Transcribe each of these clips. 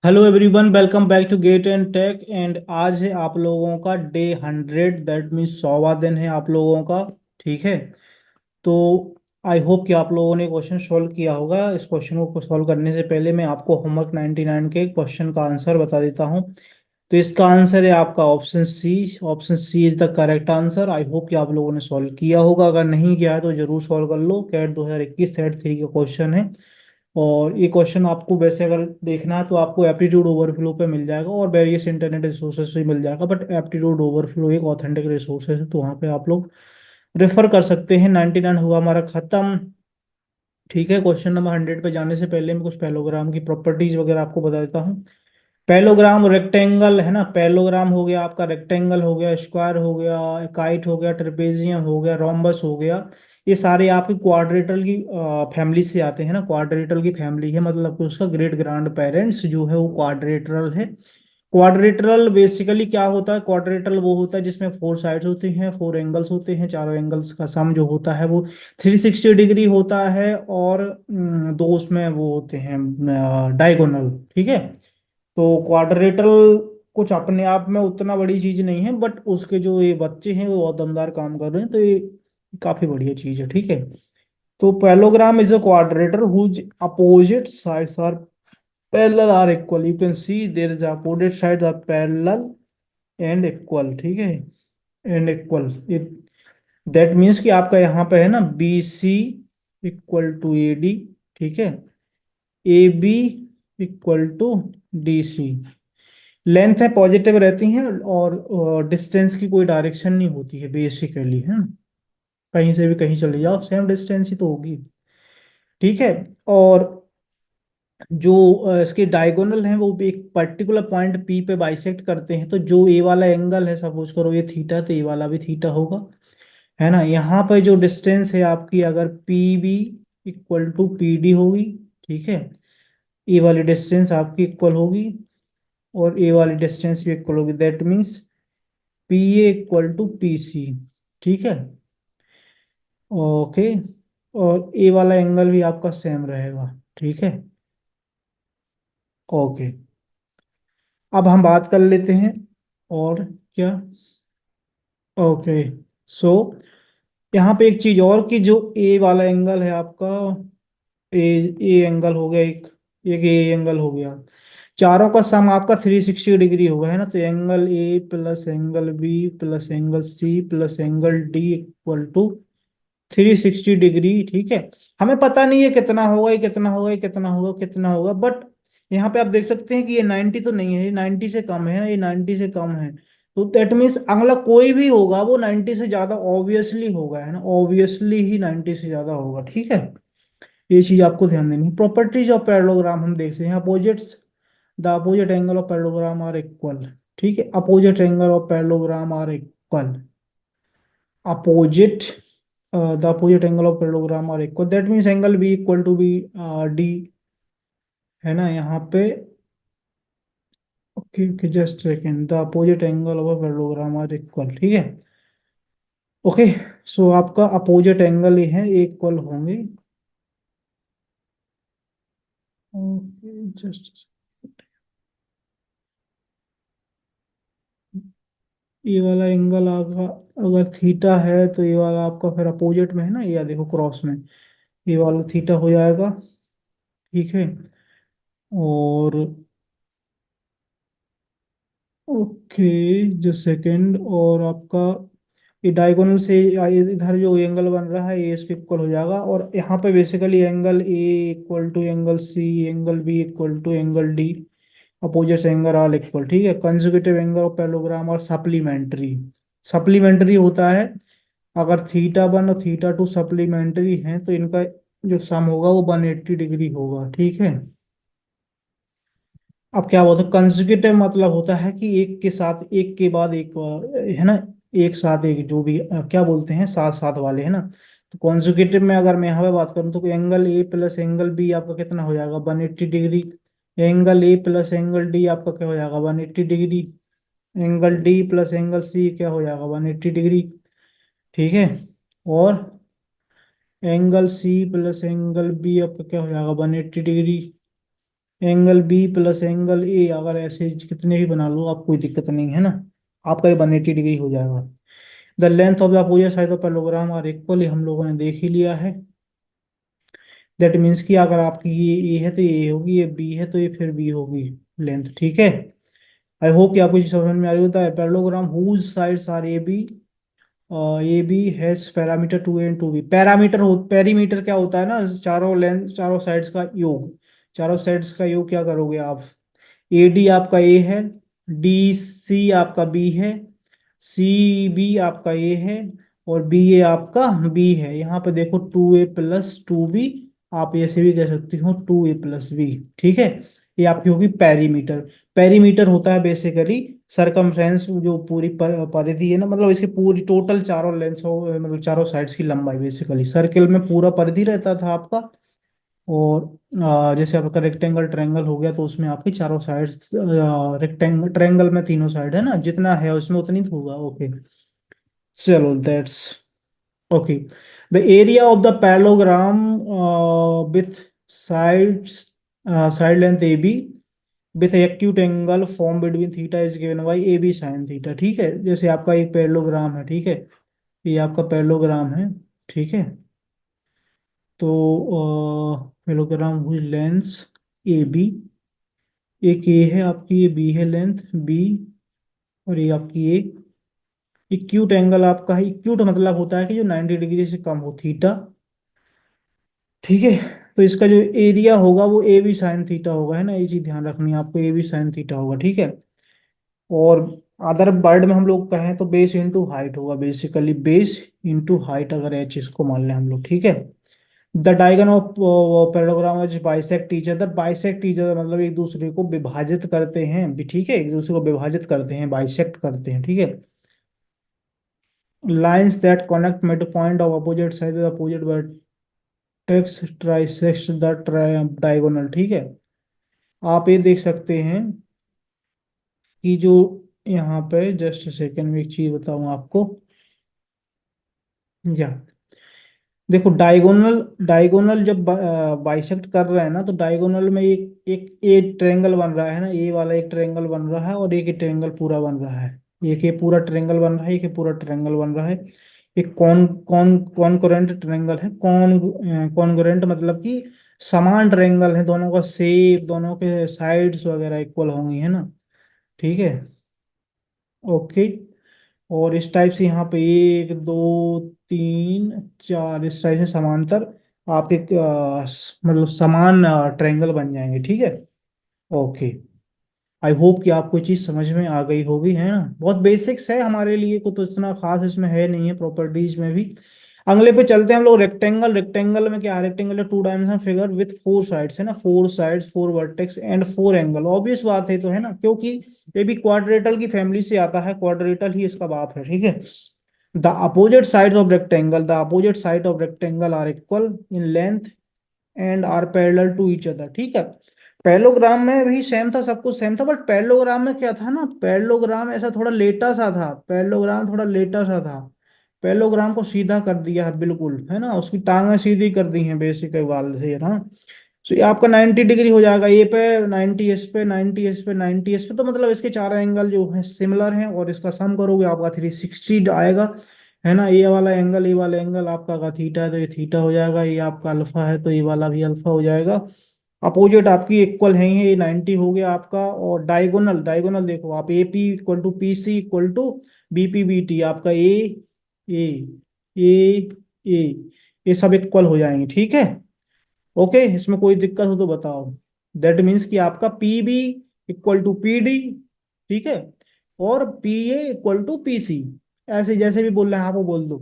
Hello everyone, welcome back to Gate and Tech. And आज है आप लोगों का डे 100, दैट मीन्स 100वां दिन है आप लोगों का। ठीक है। तो आई होप कि आप लोगों ने क्वेश्चन सॉल्व किया होगा। इस क्वेश्चन को सॉल्व करने से पहले मैं आपको होमवर्क 99 के क्वेश्चन का आंसर बता देता हूँ। तो इसका आंसर है आपका option C. Option C is the correct answer. I hope कि आप लोगों ने सॉल्व किया होगा। अगर नहीं किया है तो जरूर सॉल्व कर लो। कैट 2021 सेट 3 का क्वेश्चन है। और ये क्वेश्चन आपको वैसे अगर देखना है तो आपको एप्टीट्यूड ओवरफ्लो पे मिल जाएगा और वेरियस इंटरनेट रिसोर्सेज से मिल जाएगा। बट एप्टीट्यूड ओवरफ्लो एक ऑथेंटिक रिसोर्सेज है, तो वहाँ पे आप लोग रेफर कर सकते हैं। 99 हुआ हमारा खत्म। ठीक है। क्वेश्चन नंबर 100 पे जाने से पहले मैं कुछ पैलोग्राम की प्रॉपर्टीज वगैरह आपको बता देता हूँ। पैलोग्राम रेक्टेंगल है ना। पैलोग्राम हो गया आपका, रेक्टेंगल हो गया, स्क्वायर हो गया, काइट हो गया, ट्रेपेजियम हो गया, रोम्बस हो गया। ये सारे आपकी क्वाड्रेटल की फैमिली से आते हैं ना। क्वाड्रेटल की फैमिली है, मतलब कि उसका ग्रेट ग्रैंड पेरेंट्स जो है वो क्वाड्रेटरल है। क्वाड्रेटरल बेसिकली क्या होता है? क्वाड्रेटरल वो होता है जिसमें 4 साइड्स होती हैं, 4 एंगल्स होते हैं। चारों एंगल्स का सम जो होता है वो 360 डिग्री होता है। और दो उसमें वो होते हैं डायगोनल। ठीक है। तो क्वाड्रेटरल कुछ अपने आप में उतना बड़ी चीज नहीं है, बट उसके जो ये बच्चे हैं वो बहुत दमदार काम कर रहे हैं, तो ये काफी बढ़िया चीज है। ठीक है। तो parallelogram is a quadrilateral whose opposite sides are parallel are equal. You can see there is opposite sides are parallel and equal. ठीक है। And equal it, that means कि आपका यहाँ पे है ना B C equal to A D. ठीक है। A B equal to D C. Length है पॉजिटिव रहती हैं और डिस्टेंस की कोई डायरेक्शन नहीं होती है बेसिकली, है ना। कहीं से भी कहीं चले जाओ सेम डिस्टेंस ही तो होगी। ठीक है। और जो इसके डायगोनल हैं वो भी एक पर्टिकुलर पॉइंट पी पे बाइसेक्ट करते हैं। तो जो ए वाला एंगल है, सपोज करो ये थीटा, तो ए वाला भी थीटा होगा, है ना। यहाँ पे जो डिस्टेंस है आपकी, अगर P B equal to P D होगी, ठीक है, ए वाली डिस्टेंस आपकी इक्वल होगी और ए वाली डिस्टेंस भी इक्वल होगी। That means P A equal to P C. ठीक है। ओके। और ए वाला एंगल भी आपका सेम रहेगा। ठीक है। ओके। अब हम बात कर लेते हैं और क्या। ओके। सो यहाँ पे एक चीज और कि जो ए वाला एंगल है आपका, ए ए एंगल हो गया एक, एक ए एंगल हो गया। चारों का सम आपका 360 डिग्री होगा, है ना। तो angle A plus angle B plus angle C plus angle D equal to 360 degree. ठीक है। हमें पता नहीं है कितना होगा, ये कितना होगा, ये कितना होगा, कितना होगा, बट यहाँ पे आप देख सकते हैं कि ये 90 तो नहीं है, ये 90 से कम है ना, ये 90 से कम है। तो दैट मीन्स अगला कोई भी होगा वो 90 से ज्यादा ऑब्वियसली होगा, है ना। ऑब्वियसली ही 90 से ज्यादा होगा। ठीक है। ये चीज आपको ध्यान देनी है। प्रॉपर्टीज ऑफ पैरेललोग्राम हम देखते हैं। Opposites, the opposite angle of parallelogram are equal. ठीक है। Opposite angle of parallelogram are equal. Opposite, the opposite angle of parallelogram are equal, that means angle b equal to b d, है ना यहाँ पे। Okay okay, just second, the opposite angle of parallelogram are equal. ठीक है। Okay. सो आपका opposite angle ही है, equal होंगे। Okay, just ये वाला एंगल आपका अगर थीटा है तो ये वाला आपका फिर अपोजिट में है ना, ये देखो क्रॉस में, ये वाला थीटा हो जाएगा। ठीक है। और ओके, जो सेकंड और आपका ये डायगोनल से इधर जो एंगल बन रहा है ये इसके इक्वल हो जाएगा। और यहाँ पे basically angle A equal to angle C, angle B equal to angle D, opposite angle are equal. ठीक है। कंजुगेटिव एंगल ऑफ पैरेललोग्राम और सप्लीमेंट्री। सप्लीमेंट्री होता है अगर थीटा 1 और थीटा 2 सप्लीमेंट्री हैं तो इनका जो सम होगा वो 180 डिग्री होगा। ठीक है। अब क्या बोलते हैं कंसेक्यूटिव, मतलब होता है कि एक के साथ एक के बाद एक, है ना, एक साथ एक, जो भी क्या बोलते हैं साथ साथ वाले, है ना। तो कॉन्जिक्यूटिव में अगर मैं यहाँ पे बात करूँ तो angle A plus angle B आपका कितना हो जाएगा? 180 degree. Angle A plus angle D आपका क्या हो जाएगा? 180 degree. Angle D plus angle C क्या हो जाएगा? 180 डिग्री। ठीक है। और angle C plus angle B आपका क्या हो जाएगा? 180 degree. Angle B plus angle A, अगर ऐसे कितने भी बना लो आप, कोई दिक्कत नहीं है ना, आपका ये 180 डिग्री हो जाएगा। The length of the opposite side of parallelogram are equal, हम लोगों ने देख ही लिया है। दैट मीन्स कि अगर आपकी ये ए है तो ये होगी, ये बी है तो ये फिर बी होगी लेंथ, ठीक है। आई होप कि आपको चीज समझ में आ रही होता है। Parallelogram whose sides are A B, A B has parameter 2 a and 2b। Parameter हो, पेरीमीटर क्या होता है ना, चारों लेंथ, चारों साइड्स का योग, चारों साइड्स का योग क्या करोगे आप, ए डी आपका ए है, डी सी आपका बी है, सी बी आपका ए है, और बी ए आपका बी है। यहाँ पे देखो 2a+2b, आप ऐसे भी कह सकते हो 2a+b, ठीक है। ये आपकी होगी पेरीमीटर। पेरीमीटर होता है बेसिकली सरकमफ्रेंस, जो पूरी परिधि है ना, मतलब इसकी पूरी टोटल चारों लेंस हो, मतलब चारों साइड्स की लंबाई, बेसिकली सर्किल में पूरा परिधि रहता था आपका। और जैसे आपका रेक्टेंगल ट्रायंगल हो गया तो उसमें आपकी चारों साइड, रेक्टेंगल ट्रायंगल में तीनों साइड है ना, जितना है उसमें उतनी तो होगा, ओके। चलो that's okay. The area of the parallelogram with sides, side length A B with acute angle form between theta is given by A B sine theta, ठीक है। जैसे आपका एक पैरेललोग्राम है, ठीक है, ये आपका पैरेललोग्राम है, ठीक है। तो पैरेललोग्राम हुई लेंस ए बी, एक ए है आपकी, ये बी है लेंथ बी, और ये आपकी ए। इक्यूट एंगल आपका है, इक्यूट मतलब होता है कि जो 90 डिग्री से कम हो, थीटा, ठीक है। तो इसका जो एरिया होगा वो ए बी साइन थीटा होगा, है ना, ये चीज ध्यान रखनी है आपको, ए बी साइन थीटा होगा, ठीक है। और अदर वर्ड में हम लोग कहें तो बेस इंटू हाइट होगा, बेसिकली बेस इंटू हाइट, अगर एच इसको मान लें हम लोग, ठीक है। The diagonal of parallelogram bisect each other, bisect each other मतलब एक दूसरे को विभाजित करते हैं भी, ठीक है, एक दूसरे को विभाजित करते हैं, बाइसेक्ट करते हैं, ठीक है। Lines that connect mid point of opposite side opposite vertex trisect the diagonal, ठीक है। आप ये देख सकते हैं कि जो यहाँ पे, जस्ट सेकेंड में एक चीज बताऊं आपको, या देखो डायगोनल, डायगोनल जब बाइसेक्ट कर रहे हैं ना, तो डायगोनल में एक एक ए ट्रायंगल बन रहा है ना, ए वाला एक ट्रायंगल बन रहा है, और एक ट्रायंगल पूरा बन रहा है, एक ये पूरा ट्रायंगल बन रहा है, एक ये पूरा ट्रायंगल बन रहा है। एक कौन कौन कॉन्करेंट ट्रायंगल है, कॉन्ग्रुएंट मतलब कि समान ट्रायंगल है, दोनों का शेप, दोनों के साइड्स वगैरह इक्वल होंगी, है ना, ठीक है, ओके। और इस टाइप से यहाँ पे 1 2 3 4 इस टाइप से समांतर आपके मतलब समान ट्रायंगल बन जाएंगे, ठीक है, ओके। आई होप कि आपको ये चीज समझ में आ गई होगी, है ना, बहुत बेसिक्स है हमारे लिए, को तो इतना खास इसमें है नहीं है प्रॉपर्टीज में भी। अगले पे चलते हैं हम लोग, रेक्टेंगल। रेक्टेंगल में क्या है, rectangle 2 dimension figure with 4 sides, है ना, 4 sides 4 vertex and 4 angle, obvious बात है तो, है ना, क्योंकि ये भी क्वाड्रेटल की फैमिली से आता है, क्वाड्रेटल ही इसका बाप है, ठीक है। The opposite side of rectangle, the opposite side of rectangle are equal in length and are parallel to each other, ठीक है। पैरेललोग्राम में भी सेम था, सब कुछ सेम था, बट पैरेललोग्राम में क्या था ना, पैरेललोग्राम ऐसा थोड़ा लेटा सा था, पैरेललोग्राम थोड़ा लेटा सा था। पैरेललोग्राम को सीधा कर दिया है बिल्कुल, है ना, उसकी टांगें सीधी कर दी हैं बेसिक वाल से, है ना। तो ये आपका 90 डिग्री हो जाएगा, ए पे 90, एस पे 90, एस पे 90, एस पे, तो मतलब इसके चार एंगल जो है सिमिलर हैं, और इसका सम करोगे आपका 360 आएगा, है ना। ये वाला एंगल, ये वाला एंगल आपका अगर थीटा है तो ये थीटा हो जाएगा, ये आपका अल्फा है तो ये वाला भी अल्फा हो जाएगा। अपोजिट आपकी इक्वल है ही है, ये 90 हो गया आपका। और डायगोनल, डायगोनल देखो आप, A P equal to P C equal to B P B T, आपका ए ए ए, ये सब इक्वल हो जाएंगे, ठीक है, ओके। इसमें कोई दिक्कत हो तो बताओ। दैट मीन्स कि आपका P B equal to P D, ठीक है, और P A equal to P C, ऐसे जैसे भी बोल रहे हैं आप वो बोल दो।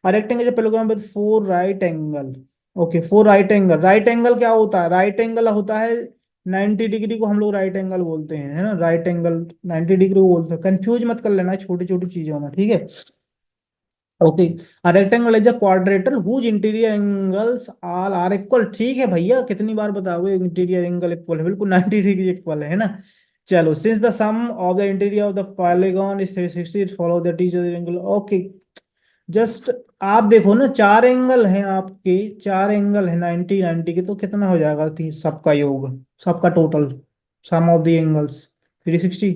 Rectangle parallelogram with 4 right angle, okay. 4 right angle, right angle क्या होता है, राइट एंगल होता है 90 डिग्री को हम लोग राइट एंगल बोलते हैं, है ना, राइट एंगल 90 डिग्री को बोलते हैं, कंफ्यूज मत कर लेना छोटी छोटी चीजों में, ठीक है, okay. Rectangle is a quadrilateral whose interior angles are are equal, ठीक है भैया, कितनी बार बताओगे, इंटीरियर एंगल इक्वल है, बिल्कुल 90 डिग्री इक्वल है ना। चलो, since the sum of the interior of the polygon is 360 follow that is angle, okay. Just आप देखो ना, चार एंगल हैं आपके, चार एंगल है 90 90 के, तो कितना हो जाएगा सबका योग, सबका total, sum of the angles 360।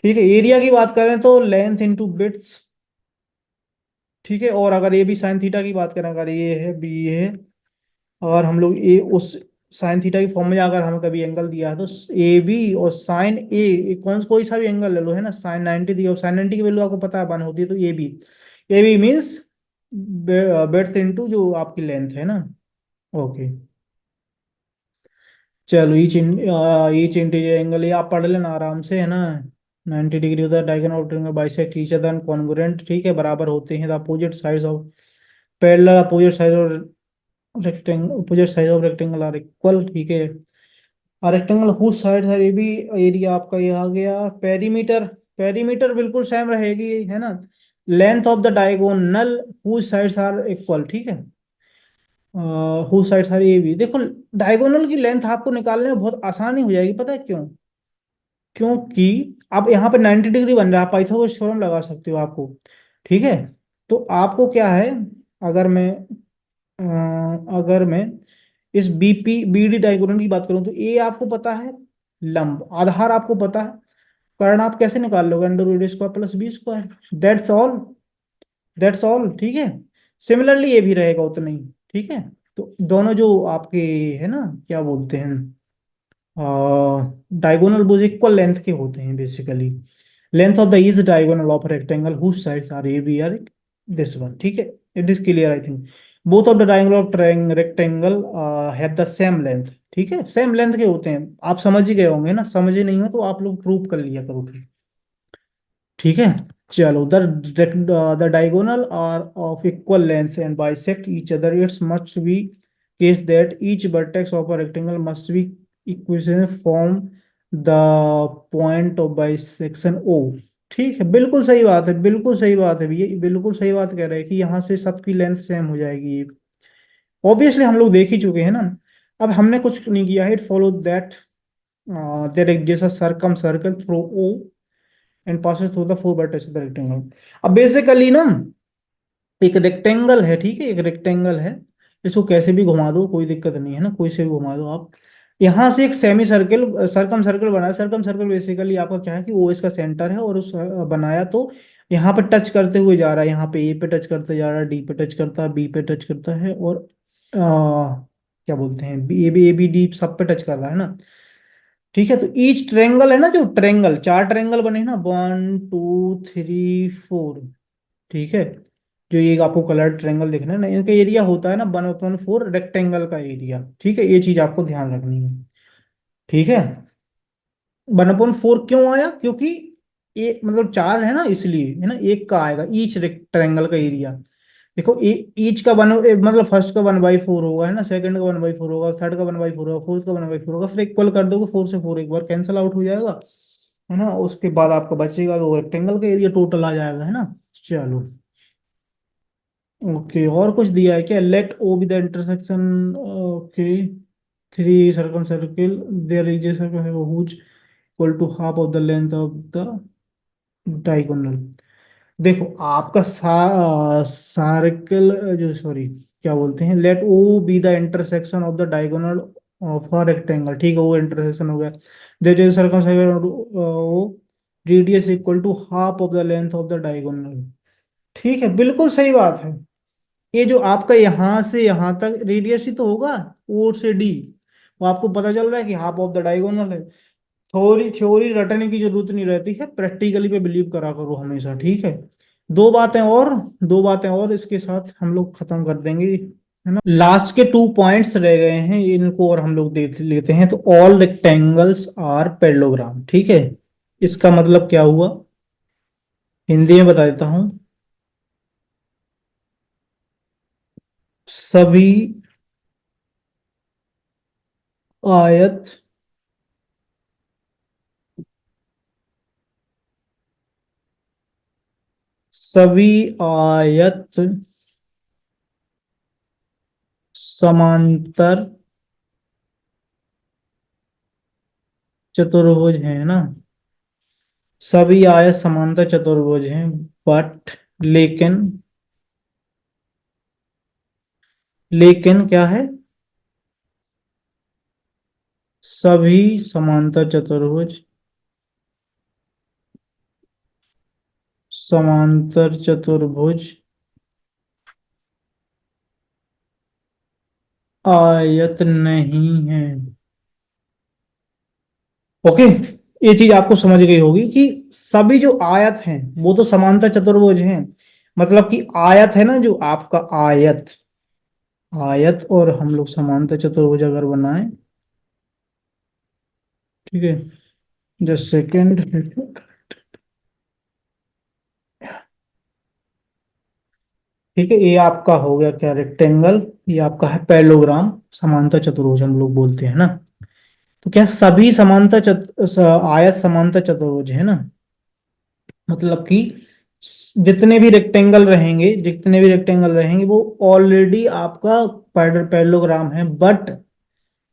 ठीक है, एरिया की बात करें तो लेंथ इंटू बिट्स। ठीक है, और अगर ये भी साइन थीटा की बात करें, अगर ये है बी ये है, और हम लोग ए उस साइन थीटा की फॉर्म में अगर हमें कभी एंगल दिया है तो ए बी और साइन ए, कौन कोई सा भी एंगल ले लो, है ना, साइन 90 दिया और साइन 90 की वैल्यू आपको पता है 1 होती है, तो ए बी मीन्स बेड्थ इनटू जो आपकी लेंथ है ना। ओके, चलो ईच इंटीरियर एंगल ये आप पढ़ लेना आराम से, है ना। 90 डिग्री होता है, diagonal of triangle bisect each other congruent, ठीक है, बराबर होते हैं, the opposite sides of parallel, opposite side of rectangle, opposite side of rectangle are equal, ठीक है। और रेक्टेंगल हुज साइड है, ये भी एरिया आपका ये आ गया। पेरीमीटर, पेरीमीटर बिल्कुल सेम रहेगी, है ना। Length of the diagonal whose sides are equal, ठीक है। हुज साइड्स आर ये भी देखो, डायगोनल की लेंथ आपको निकालने में बहुत आसानी हो जाएगी, पता है क्यों? क्योंकि अब यहाँ पे 90 डिग्री बन रहा है, आप पाइथागोरस थ्योरम लगा सकते हो आपको, ठीक है। तो आपको क्या है, अगर मैं अगर मैं इस बीपी बीडी डायगोनल की बात करूं, तो ए आपको पता है, लंब आधार आपको पता है, कर्ण आप कैसे निकाल लोगे, under root square plus B square, that's all, that's all, ठीक है। सिमिलरली ये भी रहेगा उतना ही, ठीक है। तो दोनों जो आपके, है ना, क्या बोलते हैं, डायगोनल भुज इक्वल लेंथ के होते हैं basically. Length of the is diagonal of rectangle whose sides are A B are this one, ठीक है। It is clear I think. Both of the diagonal of rectangle have the same length, ठीक है, same length के होते हैं, आप समझ ही गए होंगे ना, समझे नहीं हो तो आप लोग प्रूव कर लिया करो फिर, ठीक है। चलो, the diagonal are of equal length and bisect each other, it's must be case that each vertex of a rectangle must be equation from the point of bisection O. ठीक है, बिल्कुल सही बात है, बिल्कुल सही बात है, ये बिल्कुल सही बात कह रहे हैं कि यहाँ से सबकी लेंथ सेम हो जाएगी, ये ऑब्वियसली हम लोग देख ही चुके हैं ना। अब हमने कुछ नहीं किया है, it follow that there exist a circumcircle through O and passes through the four vertex of the rectangle. अब बेसिकली ना, एक रेक्टेंगल है, ठीक है, एक रेक्टेंगल है, इसको कैसे भी घुमा दो कोई दिक्कत नहीं है ना, कोई से भी घुमा दो आप। यहाँ से एक सेमी सर्कल सरकम सर्कल बनाया, सरकम सर्कल बेसिकली आपका क्या है कि ओ इसका सेंटर है, और उस बनाया तो यहाँ पे टच करते हुए जा रहा है, यहाँ पे ए पे टच करते जा रहा है, डी पे टच करता है, बी पे टच करता है, और क्या बोलते हैं, ए बी डी सब पे टच कर रहा है ना। ठीक है, तो ईच ट्रेंगल है ना, जो ट्रेंगल, चार ट्रेंगल बने ना, 1 2 3 4, ठीक है। जो ये आपको कलर ट्रेंगल देखना है ना, इनका एरिया होता है ना 1/4 रेक्टेंगल का एरिया, ठीक है, ये चीज आपको ध्यान रखनी है, ठीक है। 1/4 क्यों आया, क्योंकि ये मतलब चार है ना, इसलिए है ना, एक का आएगा ईच रेक्टेंगल का एरिया। देखो ईच का मतलब फर्स्ट का 1/4 होगा, है ना, सेकंड का 1/4 होगा, थर्ड का 1/4 होगा, फोर्थ का 1/4 होगा, फिर इक्वल कर दोगे, 4 से 4 एक बार कैंसिल आउट हो जाएगा, है ना, उसके बाद आपका बचेगा वो रेक्टेंगल का एरिया टोटल आ जाएगा, है ना। चलो, ओके, और कुछ दिया है क्या, let O be the intersection, okay, three circumcircle, there is a circle whose equal to half of the length of the diagonal. देखो आपका सर्कल जो, सॉरी, क्या बोलते हैं, let O be the intersection of the diagonal of a rectangle, ठीक है, वो intersection हो गया, there is circumcircle O radius equal to half of the length of the diagonal. ठीक है, बिल्कुल सही बात है। ये जो आपका यहाँ से यहाँ तक रेडियस ही तो होगा, ओ से डी, वो आपको पता चल रहा है कि हाफ ऑफ द डायगोनल है। थ्योरी थ्योरी रटने की जरूरत नहीं रहती है, प्रैक्टिकली पे बिलीव करा करो हमेशा, ठीक है। दो बातें और, दो बातें और इसके साथ हम लोग खत्म कर देंगे, है ना। लास्ट के 2 पॉइंट्स रह गए हैं, इनको और हम लोग देख लेते हैं। तो ऑल रेक्टेंगल्स आर पैरेललोग्राम, ठीक है, इसका मतलब क्या हुआ, हिंदी में बता देता हूँ। सभी आयत, सभी आयत समांतर चतुर्भुज है ना, सभी आयत समांतर चतुर्भुज हैं, बट लेकिन लेकिन क्या है, सभी समांतर चतुर्भुज, समांतर चतुर्भुज आयत नहीं है। ओके, ये चीज आपको समझ गई होगी कि सभी जो आयत हैं वो तो समांतर चतुर्भुज हैं। मतलब कि आयत है ना, जो आपका आयत, आयत और हम लोग समांतर चतुर्भुज अगर बनाएं, ठीक है, जस्ट सेकेंड। ठीक है, ये आपका हो गया क्या, रेक्टेंगल। ये आपका है पैरेललोग्राम, समांतर चतुर्भुज हम लोग बोलते हैं ना। तो क्या सभी आयत समांतर चतुर्भुज है ना। मतलब कि जितने भी रेक्टेंगल रहेंगे वो ऑलरेडी आपका पैरेललोग्राम है।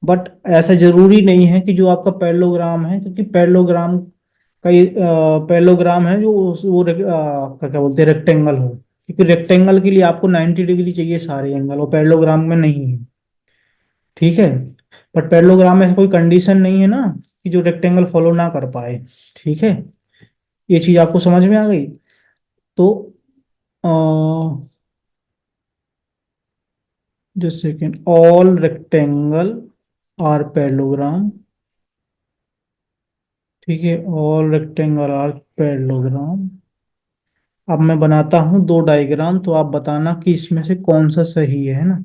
बट ऐसा जरूरी नहीं है कि जो आपका पैरेललोग्राम है, क्योंकि पैरेललोग्राम का ये पैरेललोग्राम है जो क्या क्या बोलते हैं, रेक्टेंगल हो। क्योंकि रेक्टेंगल के लिए आपको 90 डिग्री चाहिए सारे एंगल, और पैरेललोग्राम में नहीं है। ठीक है, बट पैरेललोग्राम में ऐसा कोई कंडीशन नहीं है ना कि जो रेक्टेंगल फॉलो ना कर पाए। ठीक है, ये चीज आपको समझ में आ गई। तो just second, all rectangle are parallelogram. ठीक है, ऑल रेक्टेंगल आर पैरेललोग्राम। अब मैं बनाता हूं दो डायग्राम, तो आप बताना कि इसमें से कौन सा सही है ना।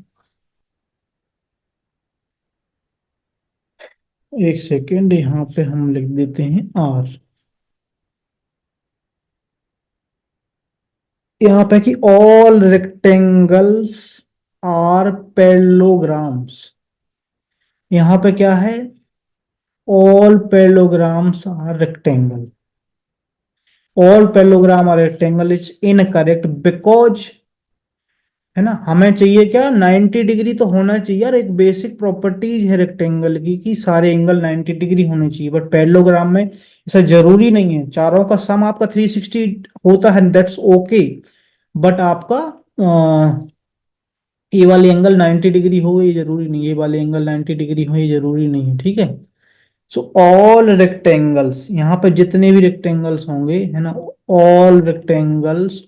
एक सेकेंड, यहाँ पे हम लिख देते हैं आर। यहाँ पे कि ऑल रेक्टेंगल्स आर पैरेललोग्राम्स। यहाँ पे क्या है, all parallelograms are rectangle. All parallelogram are rectangle is incorrect because, है ना, हमें चाहिए क्या, 90 डिग्री तो होना चाहिए यार। एक बेसिक प्रॉपर्टीज है रेक्टेंगल की कि सारे एंगल 90 डिग्री होने चाहिए। बट पैरेललोग्राम में ऐसा जरूरी नहीं है, चारों का सम आपका 360 होता है, दैट्स ओके। बट आपका ये वाले एंगल 90 डिग्री हो ये जरूरी नहीं, ये वाले एंगल 90 डिग्री हो ये जरूरी नहीं है। ठीक है, सो ऑल रेक्टेंगल्स, यहाँ पे जितने भी रेक्टेंगल्स होंगे, है ना, ऑल रेक्टेंगल्स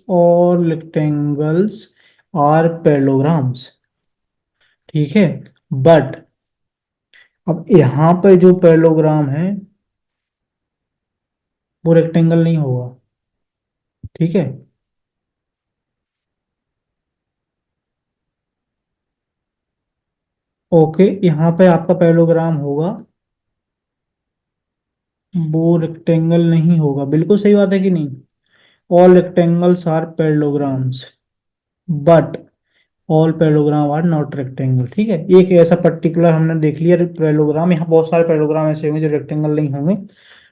आर पैरेललोग्राम्स। ठीक है, बट अब यहाँ पे जो पैरेललोग्राम है वो रेक्टेंगल नहीं होगा। ठीक है, ओके, यहाँ पे आपका पैरेललोग्राम होगा, वो रेक्टेंगल नहीं होगा। बिल्कुल सही बात है कि नहीं। All rectangles are parallelograms but all parallelogram are not rectangle. ठीक है, एक ऐसा पर्टिकुलर हमने देख लिया पैरेललोग्राम। यहाँ बहुत सारे पैरेललोग्राम ऐसे होंगे जो रेक्टेंगल नहीं होंगे।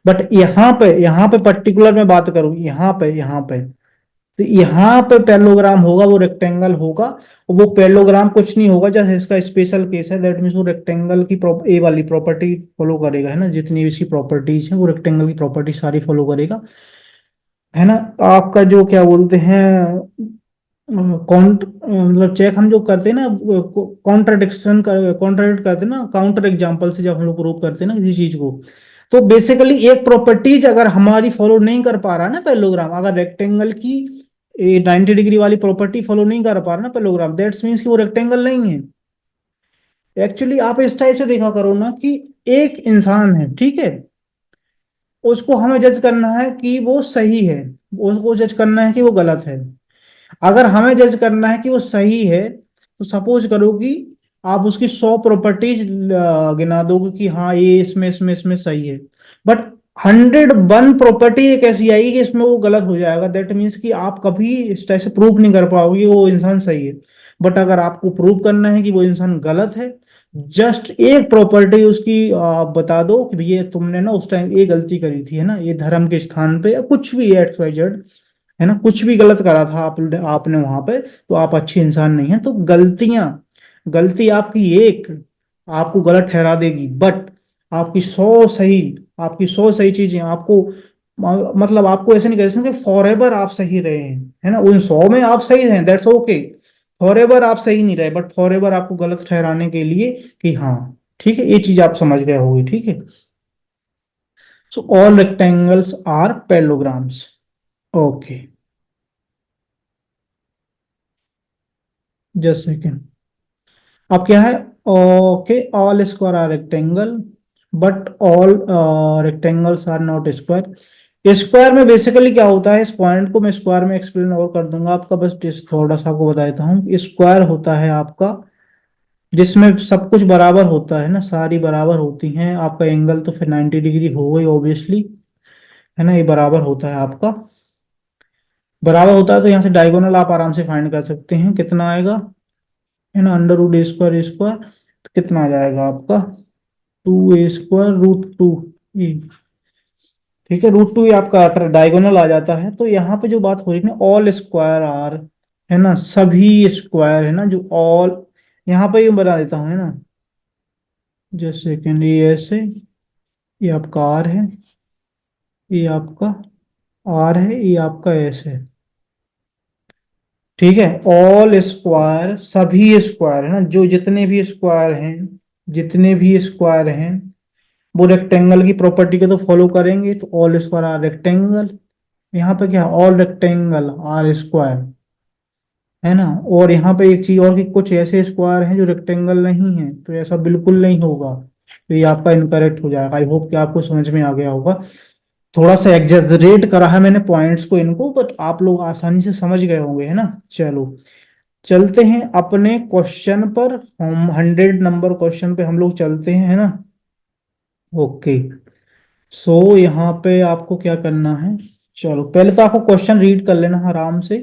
बट यहाँ पे पर्टिकुलर मैं बात करूँ, यहाँ पे तो यहाँ पे पैरेललोग्राम होगा, वो रेक्टेंगल होगा। और वो पैरेललोग्राम कुछ नहीं होगा, जैसे इसका स्पेशल केस है, दैट मीन्स वो रेक्टेंगल की ए वाली प्रॉपर्टी फॉलो करेगा, है ना। जितनी भी इसकी प्रॉपर्टीज है वो रेक्टेंगल की प्रॉपर्टी सारी फॉलो करेगा, है ना। आपका जो क्या बोलते हैं, मतलब चेक हम जो करते हैं ना, कॉन्ट्राडिक्ट करते हैं ना काउंटर एग्जांपल से, जब हम लोग प्रूव करते हैं ना किसी चीज को। तो बेसिकली एक प्रॉपर्टीज अगर हमारी फॉलो नहीं कर पा रहा ना पैरेललोग्राम, अगर रेक्टेंगल की 90 डिग्री वाली प्रॉपर्टी फॉलो नहीं कर पा रहा ना पैरेललोग्राम, दैट्स मीन्स कि वो रेक्टेंगल नहीं है। एक्चुअली आप इस टाइप से देखा करो ना कि एक इंसान है, ठीक है, उसको हमें जज करना है कि वो सही है, उसको जज करना है कि वो गलत है। अगर हमें जज करना है कि वो सही है, तो सपोज करो कि आप उसकी 100 प्रॉपर्टीज गिना दोगे कि हाँ ये इसमें सही है। बट 101 प्रॉपर्टी एक ऐसी आएगी कि इसमें वो गलत हो जाएगा। दैट मीन्स कि आप कभी इस टाइप से प्रूव नहीं कर पाओगे कि वो इंसान सही है। बट अगर आपको प्रूव करना है कि वो इंसान गलत है, जस्ट एक प्रॉपर्टी उसकी आप बता दो कि भैया तुमने ना उस टाइम ये गलती करी थी, है ना, ये धर्म के स्थान पे या कुछ भी एक्स वाई जेड, है ना, कुछ भी गलत करा था आपने वहां पे, तो आप अच्छे इंसान नहीं है। तो गलती आपकी एक आपको गलत ठहरा देगी, बट आपकी सौ सही चीजें आपको, मतलब आपको ऐसे नहीं कह सकते फॉर एवर आप सही रहे हैं, है ना, उन 100 में आप सही रहे, दैट्स ओके। फॉर एवर आप सही नहीं रहे, बट फॉर एवर आपको गलत ठहराने के लिए कि हाँ, ठीक है, ये चीज आप समझ गए होंगे, ठीक है। So all rectangles are parallelograms. Okay, just second. अब क्या है? Okay, all square are rectangle, but all rectangles are not square. Square में बेसिकली क्या होता है, इस पॉइंट को मैं स्क्वायर में एक्सप्लेन और कर दूंगा आपका, बस थोड़ा सा आपको बता देता हूँ। स्क्वायर होता है आपका जिसमें सब कुछ बराबर होता है ना, सारी बराबर होती हैं। आपका एंगल तो फिर 90 डिग्री हो गई ऑब्वियसली, है ना, ये बराबर होता है आपका। बराबर होता है तो यहाँ से डायगोनल आप आराम से फाइंड कर सकते हैं, कितना आएगा, है ना, अंडर रूट ए स्क्वायर, तो कितना आ जाएगा आपका, 2a² √2 e। ठीक है, √2 ही आपका डायगोनल आ जाता है। तो यहाँ पे जो बात हो रही है ना, ऑल स्क्वायर आर, है ना, सभी स्क्वायर, है ना, जो ऑल, यहाँ पे ये बना देता हूँ, है ना, जैसे सेकेंड, ये ऐसे, ये आपका आर है, ये आपका आर है, ये आपका एस है। ठीक है, ऑल स्क्वायर, सभी स्क्वायर, है ना, जो जितने भी स्क्वायर हैं, जितने भी स्क्वायर हैं, वो रेक्टेंगल की प्रॉपर्टी को तो फॉलो करेंगे, तो ऑल स्क्वायर आर रेक्टेंगल। यहाँ पे क्या, ऑल रेक्टेंगल आर स्क्वायर, है ना। और यहाँ पे एक चीज और कि कुछ ऐसे स्क्वायर हैं जो रेक्टेंगल नहीं है, तो ऐसा बिल्कुल नहीं होगा, तो ये आपका इनकरेक्ट हो जाएगा। आई होप कि आपको समझ में आ गया होगा। थोड़ा सा एग्जेजरेट करा है मैंने पॉइंट्स को इनको, बट आप लोग आसानी से समझ गए होंगे, है ना। चलो, चलते हैं अपने क्वेश्चन पर। हम 100 नंबर क्वेश्चन पे हम लोग चलते हैं, है ना। ओके, सो यहाँ पे आपको क्या करना है, चलो पहले तो आपको क्वेश्चन रीड कर लेना आराम से।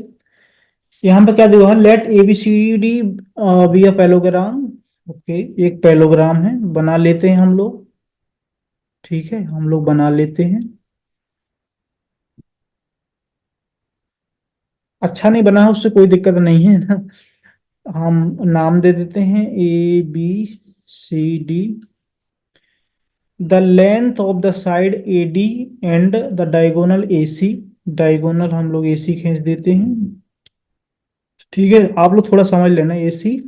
यहाँ पे क्या दिया है, let ABCD be a parallelogram. Okay, एक पैलोग्राम है, बना लेते हैं हम लोग। ठीक है, हम लोग बना लेते हैं। अच्छा नहीं बना है उससे कोई दिक्कत नहीं है ना। हम नाम दे देते हैं ABCD। The length of the side AD and the diagonal AC। Diagonal हम लोग AC खींच देते हैं। ठीक है, आप लोग थोड़ा समझ लेना, AC।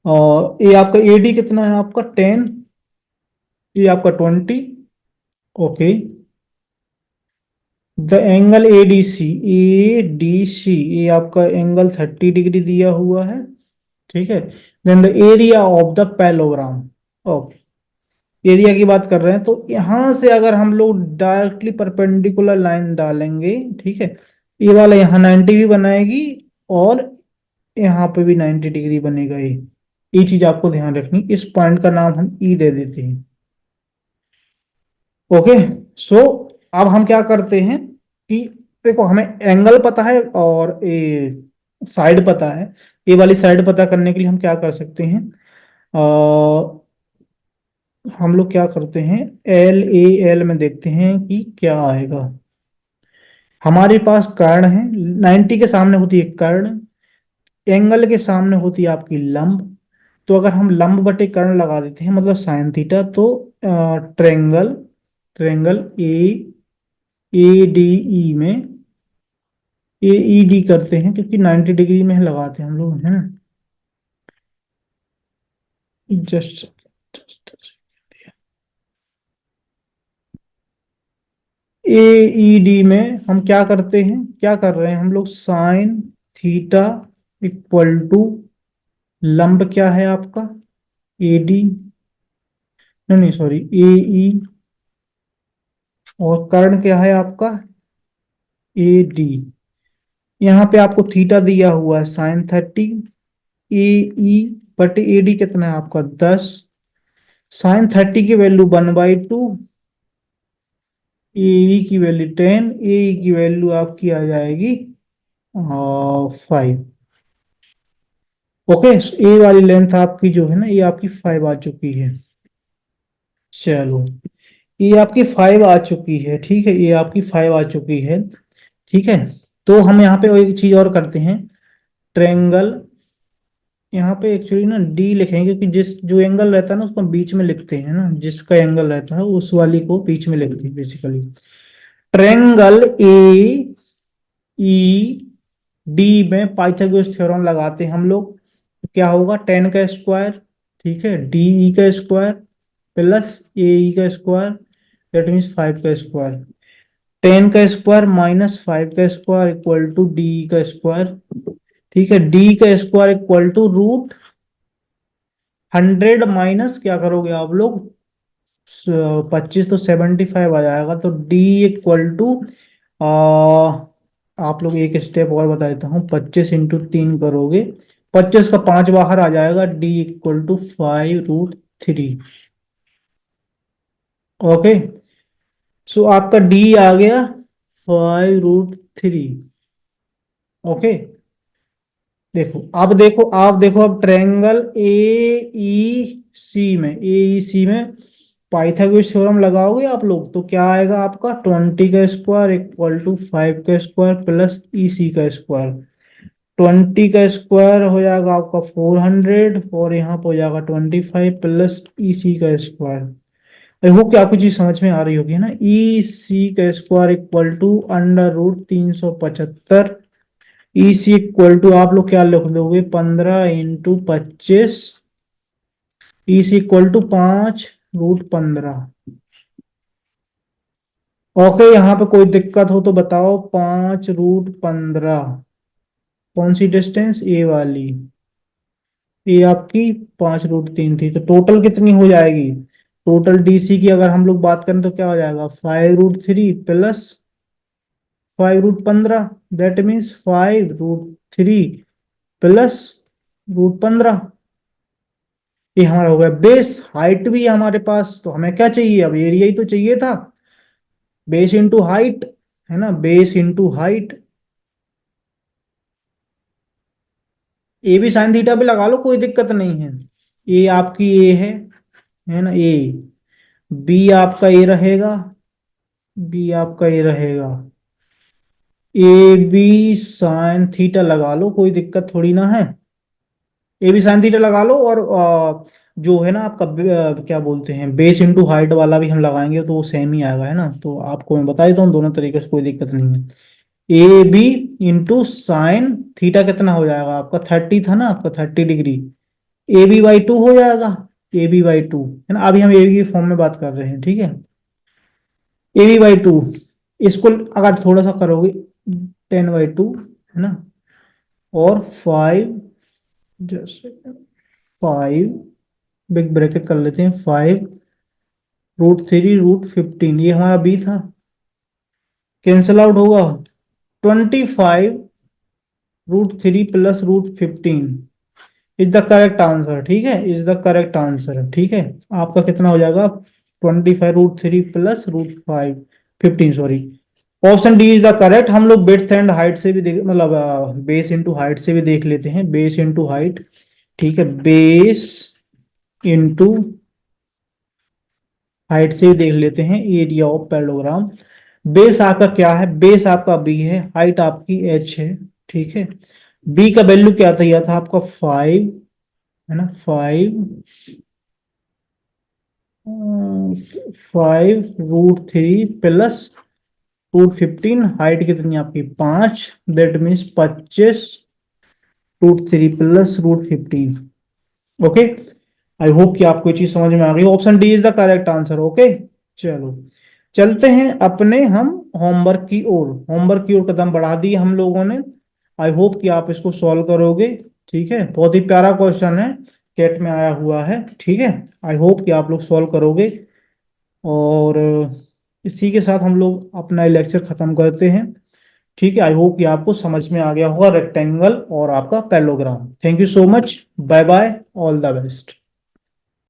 और ये आपका AD कितना है, आपका 10, ये आपका 20। ओके, द एंगल ADC, ये आपका एंगल 30 डिग्री दिया हुआ है। ठीक है, then the area of the parallelogram. Okay, area की बात कर रहे हैं, तो यहां से अगर हम लोग डायरेक्टली परपेंडिकुलर लाइन डालेंगे, ठीक है, ये वाला यहाँ 90 भी बनाएगी, और यहाँ पे भी 90 डिग्री बनेगा। ये चीज आपको ध्यान रखनी, इस पॉइंट का नाम हम ई दे देते हैं। ओके, सो अब हम क्या करते हैं कि देखो, हमें एंगल पता है और ये साइड पता है। ये वाली साइड पता करने के लिए हम क्या कर सकते हैं, हम लोग क्या करते हैं, LAL में देखते हैं कि क्या आएगा। हमारे पास कर्ण है, 90 के सामने होती है कर्ण, एंगल के सामने होती है आपकी लंब। तो अगर हम लंब बटे कर्ण लगा देते हैं, मतलब साइन थीटा, तो ट्रेंगल, ट्रेंगल ADE में AED करते हैं, क्योंकि 90 डिग्री में लगाते हैं हम लोग, है ना। जस्ट AED में हम क्या करते हैं, क्या कर रहे हैं हम लोग, साइन थीटा इक्वल टू लंब क्या है आपका, AD, नहीं नहीं सॉरी, AE, और कर्ण क्या है आपका, AD। यहाँ पे आपको थीटा दिया हुआ है sin 30, AE बटे AD कितना है आपका 10। sin 30 की वैल्यू 1/2, AE की वैल्यू 10, AE की वैल्यू आपकी आ जाएगी 5। ओके, ए वाली लेंथ आपकी जो है ना, ये आपकी 5 आ चुकी है। चलो, ये आपकी 5 आ चुकी है, ठीक है, ये आपकी 5 आ चुकी है। ठीक है, तो हम यहाँ पे एक चीज और करते हैं, ट्रेंगल, यहाँ पे एक्चुअली ना डी लिखेंगे, क्योंकि जिस जो एंगल रहता है ना उसको हम बीच में लिखते हैं ना, जिसका एंगल रहता है उस वाली को बीच में लिखते हैं बेसिकली। ट्रेंगल AED डी में पाइथागोरस थ्योरम लगाते हैं हम लोग, तो क्या होगा, 10 का स्क्वायर, ठीक है, डी ई का स्क्वायर प्लस ए ई का स्क्वायर, दैट मीन्स 5 का स्क्वायर। 10 का स्क्वायर माइनस 5 का स्क्वायर इक्वल टू डी का स्क्वायर, ठीक है, डी का square equal to root 100 minus क्या करोगे आप लोग, 25 तो 75 आ जाएगा, तो डी इक्वल टू, आप लोग एक स्टेप और बता देता हूँ, 25 × 3 करोगे, 25 का 5 बाहर आ जाएगा, डी इक्वल टू 5√3। ओके, सो आपका डी आ गया 5√3। ओके, देखो अब ट्रायंगल ए ई सी में पाइथागोरस थ्योरम लगाओगे आप लोग, तो क्या आएगा आपका, 20 का स्क्वायर इक्वल टू 5 का स्क्वायर प्लस ई सी का स्क्वायर। 20 का स्क्वायर हो जाएगा आपका 400, और यहाँ पे हो जाएगा 25 प्लस ई सी का स्क्वायर। आई होप कि आपको चीज समझ में आ रही होगी, है ना। ई सी का square equal to √375। E C equal to आप लोग क्या लिख दोगे, 15 × 25। E C equal to 5√15। Okay, यहाँ पे कोई दिक्कत हो तो बताओ। 5√15 कौन सी डिस्टेंस, ए वाली, ये आपकी 5√3 थी, तो टोटल कितनी हो जाएगी, टोटल डीसी की अगर हम लोग बात करें तो क्या हो जाएगा, 5√3 प्लस 5√15, दैट मीन्स 5√3 प्लस √15। ये हमारा हो गया बेस। हाइट भी है हमारे पास, तो हमें क्या चाहिए, अब एरिया ही तो चाहिए था, बेस इंटू हाइट, है ना, बेस इंटू हाइट। ए भी साइन थीटा पे लगा लो, कोई दिक्कत नहीं है। ए आपकी ए है ना, ए, बी आपका ए रहेगा, बी आपका ए रहेगा, ए बी साइन थीटा लगा लो, कोई दिक्कत थोड़ी ना है। ए बी साइन थीटा लगा लो, और जो है ना आपका क्या बोलते हैं, बेस इंटू हाइट वाला भी हम लगाएंगे तो वो सेम ही आएगा, है ना। तो आपको मैं बता देता हूँ दोनों तरीके से, कोई दिक्कत नहीं है। A B into sine theta कितना हो जाएगा आपका, 30 था ना आपका, 30 डिग्री, ए बी बाई 2 हो जाएगा, ए बी बाई 2, है ना। अभी हम ए बी की फॉर्म में बात कर रहे हैं, ठीक है, ए बी बाई 2, इसको अगर थोड़ा सा करोगे 10/2, है ना, और 5, जैसे 5, बिग ब्रैकेट कर लेते हैं, 5√3√15, ये हमारा बी था, कैंसल आउट होगा, 25√3 plus √15 is the correct answer, ठीक है, इज द करेक्ट आंसर, ठीक है। आपका कितना हो जाएगा, 25√3 plus √15, sorry, option D is the correct. हम लोग बेड्थ एंड हाइट से भी देख, मतलब बेस इंटू हाइट से भी देख लेते हैं, बेस इंटू हाइट, ठीक है, बेस इंटू हाइट से ही देख लेते हैं, एरिया ऑफ पैरेललोग्राम। बेस आपका क्या है, बेस आपका बी है, हाइट आपकी एच है, ठीक है। बी का वैल्यू क्या था, यह था आपका 5, है ना, 5√3 प्लस √15, हाइट कितनी आपकी 5, that means 25√3 plus √15। Okay, I hope कि आपको ये चीज समझ में आ गई, option D is the correct answer. Okay, चलो चलते हैं अपने हम होमवर्क की ओर, होमवर्क की ओर कदम बढ़ा दिए हम लोगों ने। आई होप कि आप इसको सॉल्व करोगे, ठीक है, बहुत ही प्यारा क्वेश्चन है, कैट में आया हुआ है, ठीक है। आई होप कि आप लोग सॉल्व करोगे, और इसी के साथ हम लोग अपना लेक्चर खत्म करते हैं, ठीक है। आई होप कि आपको समझ में आ गया होगा रेक्टेंगल और आपका parallelogram. Thank you so much, bye bye, all the best.